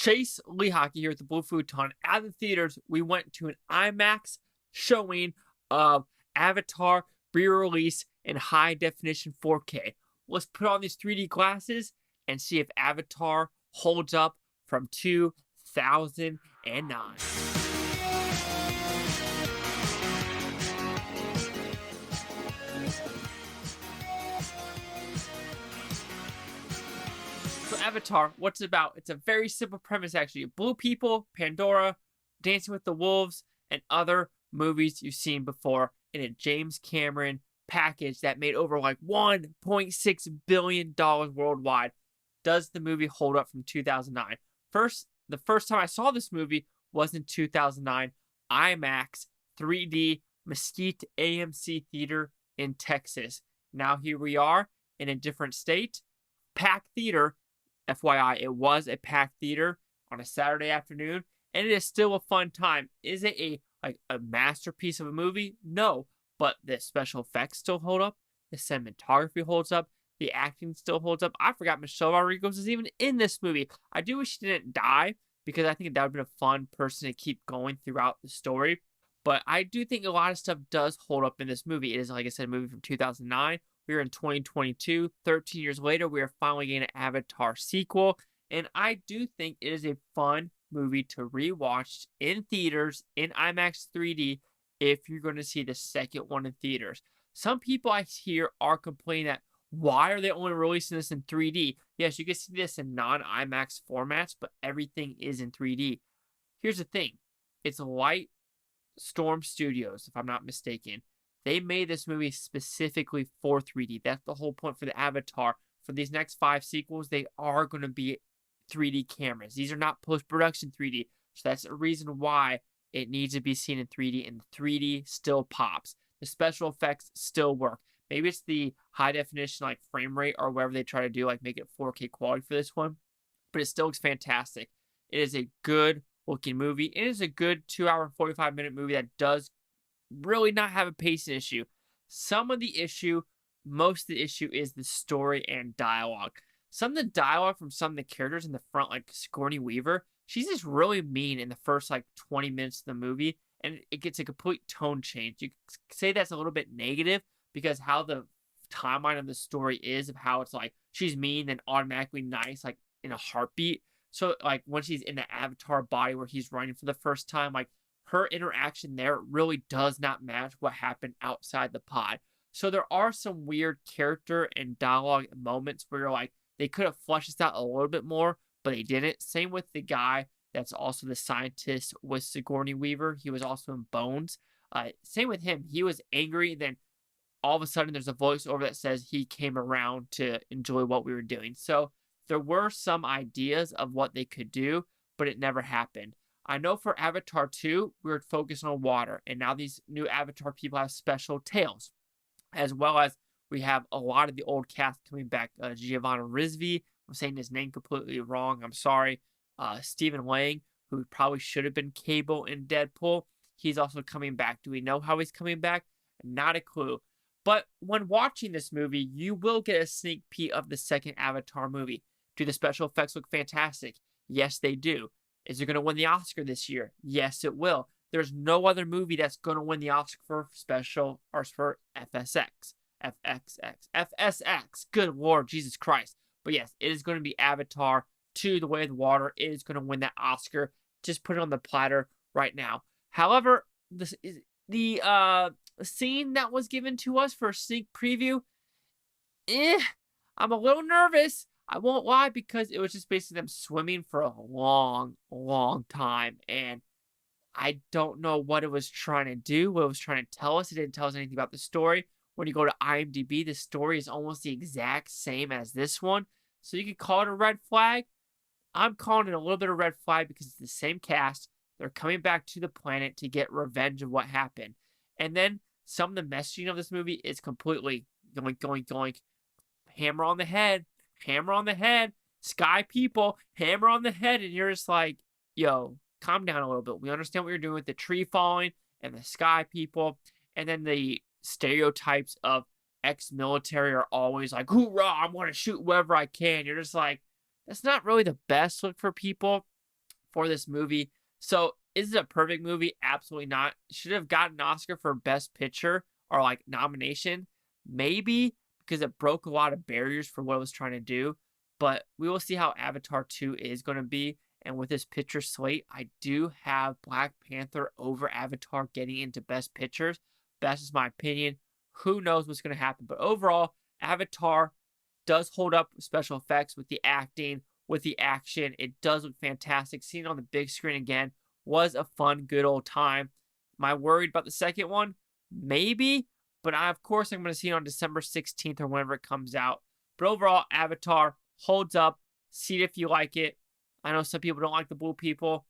Chase Lee Hockey here at the Blue Futon. At the theaters, we went to an Imax showing of Avatar re-release in high definition 4K. Let's put on these 3D glasses and see if Avatar holds up from 2009. So Avatar, what's it about? It's a very simple premise, actually. Blue people, Pandora, Dancing with the Wolves, and other movies you've seen before in a James Cameron package that made over like $1.6 billion worldwide. Does the movie hold up from 2009? The first time I saw this movie was in 2009, IMAX 3D Mesquite AMC Theater in Texas. Now here we are in a different state. Packed theater. FYI, it was a packed theater on a Saturday afternoon, and it is still a fun time. Is it a masterpiece of a movie? No, but the special effects still hold up. The cinematography holds up. The acting still holds up. I forgot Michelle Rodriguez is even in this movie. I do wish she didn't die because I think that would have been a fun person to keep going throughout the story. But I do think a lot of stuff does hold up in this movie. It is, like I said, a movie from 2009. We are in 2022. 13 years later, we are finally getting an Avatar sequel. And I do think it is a fun movie to rewatch in theaters in IMAX 3D if you're going to see the second one in theaters. Some people I hear are complaining that why are they only releasing this in 3D? Yes, you can see this in non-IMAX formats, but everything is in 3D. Here's the thing. It's Light Storm Studios, if I'm not mistaken. They made this movie specifically for 3D. That's the whole point for the Avatar. For these next 5 sequels, they are going to be 3D cameras. These are not post-production 3D. So that's the reason why it needs to be seen in 3D, and the 3D still pops. The special effects still work. Maybe it's the high definition like frame rate or whatever they try to do, like make it 4K quality for this one. But it still looks fantastic. It is a good looking movie. It is a good 2-hour and 45-minute movie that does really not have a pacing issue. Most of the issue is the story and dialogue. Some of the dialogue from some of the characters in the front, like Sigourney Weaver, she's just really mean in the first like 20 minutes of the movie, and it gets a complete tone change. You could say that's a little bit negative because how the timeline of the story is of how it's like she's mean and automatically nice, like in a heartbeat. So like when she's in the Avatar body where he's running for the first time, like her interaction there really does not match what happened outside the pod. So there are some weird character and dialogue moments where you're like, they could have fleshed this out a little bit more, but they didn't. Same with the guy that's also the scientist with Sigourney Weaver. He was also in Bones. Same with him. He was angry, then all of a sudden there's a voiceover that says he came around to enjoy what we were doing. So there were some ideas of what they could do, but it never happened. I know for Avatar 2, we were focused on water, and now these new Avatar people have special tails, as well as we have a lot of the old cast coming back. Giovanni Ribisi, I'm saying his name completely wrong, I'm sorry. Stephen Lang, who probably should have been Cable in Deadpool, he's also coming back. Do we know how he's coming back? Not a clue. But when watching this movie, you will get a sneak peek of the second Avatar movie. Do the special effects look fantastic? Yes, they do. Is it going to win the Oscar this year? Yes, it will. There's no other movie that's going to win the Oscar for special or for FSX. Good Lord, Jesus Christ. But yes, it is going to be Avatar 2, The Way of the Water. It is going to win that Oscar. Just put it on the platter right now. However, the scene that was given to us for a sneak preview, I'm a little nervous. I won't lie, because it was just basically them swimming for a long, long time. And I don't know what it was trying to do, what it was trying to tell us. It didn't tell us anything about the story. When you go to IMDb, the story is almost the exact same as this one. So you could call it a red flag. I'm calling it a little bit of a red flag because it's the same cast. They're coming back to the planet to get revenge of what happened. And then some of the messaging of this movie is completely going. Hammer on the head. Hammer on the head, sky people, hammer on the head, and you're just like, yo, calm down a little bit. We understand what you're doing with the tree falling and the sky people, and then the stereotypes of ex-military are always like, hoorah, I want to shoot wherever I can. You're just like, that's not really the best look for people. for this movie. So is it a perfect movie? Absolutely not. Should have gotten an Oscar for Best Picture or like nomination, maybe, because it broke a lot of barriers for what it was trying to do. But we will see how Avatar 2 is going to be. And with this picture slate, I do have Black Panther over Avatar getting into Best Pictures. That's just my opinion. Who knows what's going to happen? But overall, Avatar does hold up with special effects, with the acting, with the action. It does look fantastic. Seeing it on the big screen again was a fun, good old time. Am I worried about the second one? Maybe. But of course, I'm going to see it on December 16th or whenever it comes out. But overall, Avatar holds up. See it if you like it. I know some people don't like the blue people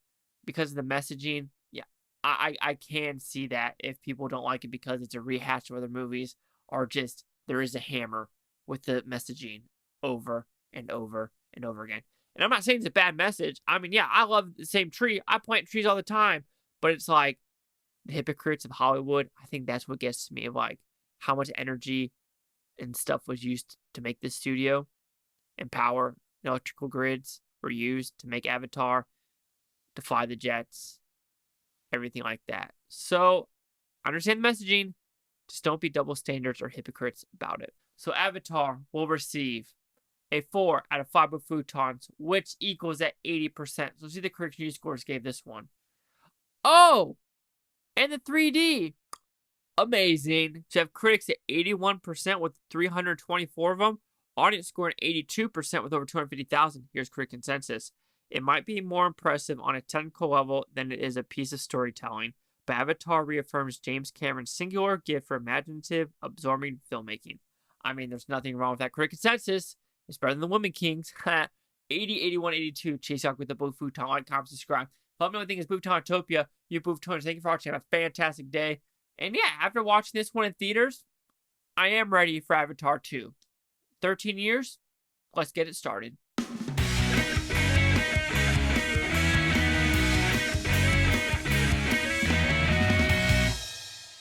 because of the messaging. Yeah, I can see that if people don't like it because it's a rehash of other movies or just there is a hammer with the messaging over and over and over again. And I'm not saying it's a bad message. I mean, yeah, I love the same tree. I plant trees all the time. But it's like the hypocrites of Hollywood. I think that's what gets to me of like how much energy and stuff was used to make this studio and power. Electrical grids were used to make Avatar, to fly the jets, everything like that. So, I understand the messaging, just don't be double standards or hypocrites about it. So, Avatar will receive a 4 out of 5 with Futons, which equals at 80%. So, see the correct review scores gave this one. Oh! And the 3D! Amazing. So, you have critics at 81% with 324 of them. Audience scoring 82% with over 250,000. Here's critic consensus. It might be more impressive on a technical level than it is a piece of storytelling, but Avatar reaffirms James Cameron's singular gift for imaginative, absorbing filmmaking. I mean, there's nothing wrong with that critic consensus. It's better than the Women Kings. 80, 81, 82. Chase out with the Blue Futon. Like, comment, subscribe. Let me know what you think is Futonatopia. You Futoners, thank you for watching. Have a fantastic day. And yeah, after watching this one in theaters, I am ready for Avatar 2. 13 years, let's get it started.